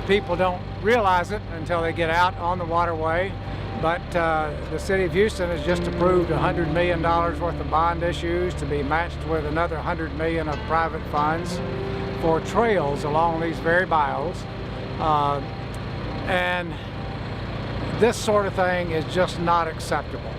people don't realize it until they get out on the waterway. But the City of Houston has just approved $100 million worth of bond issues to be matched with another $100 million of private funds for trails along these very bios. And this sort of thing is just not acceptable.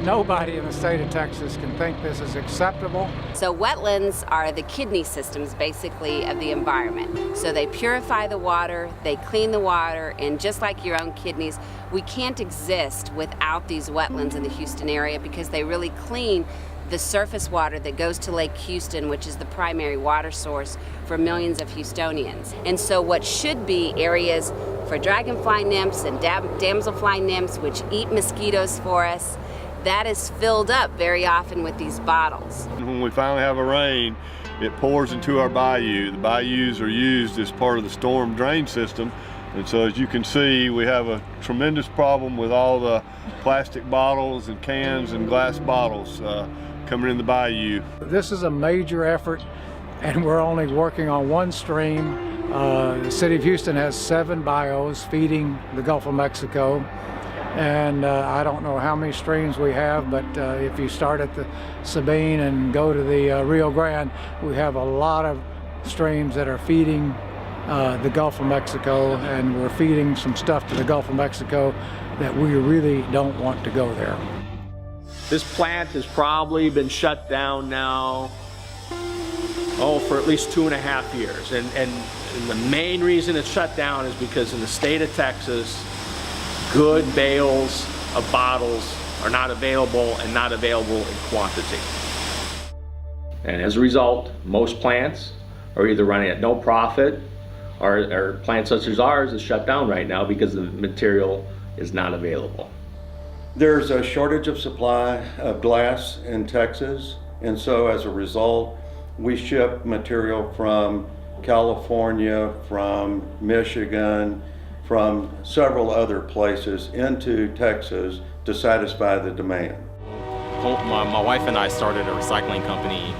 Nobody in the state of Texas can think this is acceptable. So wetlands are the kidney systems, basically, of the environment. So they purify the water, they clean the water, and just like your own kidneys, we can't exist without these wetlands in the Houston area because they really clean the surface water that goes to Lake Houston, which is the primary water source for millions of Houstonians. And so what should be areas for dragonfly nymphs and damselfly nymphs, which eat mosquitoes for us, that is filled up very often with these bottles. When we finally have a rain, it pours into our bayou. The bayous are used as part of the storm drain system. And so as you can see, we have a tremendous problem with all the plastic bottles and cans and glass bottles coming in the bayou. This is a major effort, and we're only working on one stream. The City of Houston has 7 bios feeding the Gulf of Mexico. And I don't know how many streams we have, but if you start at the Sabine and go to the Rio Grande, we have a lot of streams that are feeding the Gulf of Mexico, and we're feeding some stuff to the Gulf of Mexico that we really don't want to go there. This plant has probably been shut down now, for at least 2.5 years. And the main reason it's shut down is because in the state of Texas, good bales of bottles are not available and not available in quantity. And as a result, most plants are either running at no profit or plants such as ours is shut down right now because the material is not available. There's a shortage of supply of glass in Texas, and so as a result, we ship material from California, from Michigan, from several other places into Texas to satisfy the demand. My wife and I started a recycling company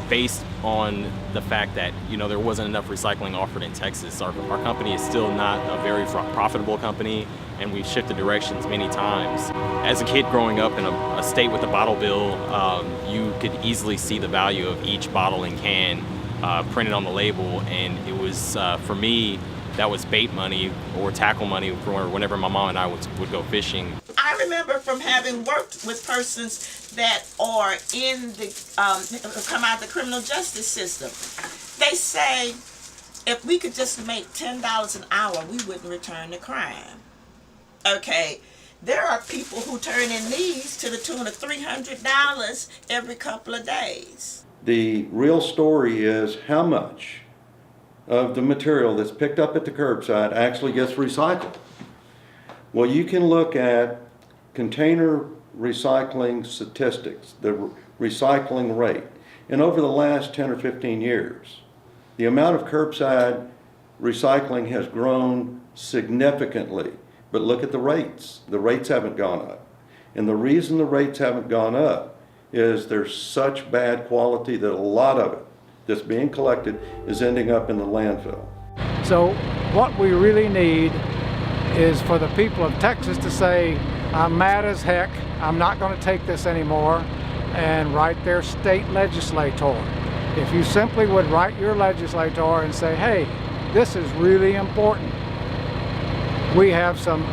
based on the fact that there wasn't enough recycling offered in Texas. Our company is still not a very profitable company, and we've shifted directions many times. As a kid growing up in a state with a bottle bill, you could easily see the value of each bottle and can printed on the label, and it was, for me, that was bait money or tackle money for whenever my mom and I would go fishing. I remember from having worked with persons that are in the, come out of the criminal justice system. They say, if we could just make $10 an hour, we wouldn't return to crime. Okay, there are people who turn in these to the tune of $300 every couple of days. The real story is how much of the material that's picked up at the curbside actually gets recycled. Well, you can look at container recycling statistics, the recycling rate, and over the last 10 or 15 years, the amount of curbside recycling has grown significantly. But look at the rates. The rates haven't gone up. And the reason the rates haven't gone up is there's such bad quality that a lot of it that's being collected is ending up in the landfill. So what we really need is for the people of Texas to say, I'm mad as heck, I'm not going to take this anymore, and write their state legislator. If you simply would write your legislator and say, hey, this is really important. We have some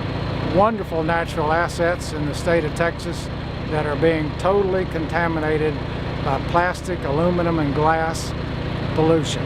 wonderful natural assets in the state of Texas that are being totally contaminated by plastic, aluminum, and glass pollution.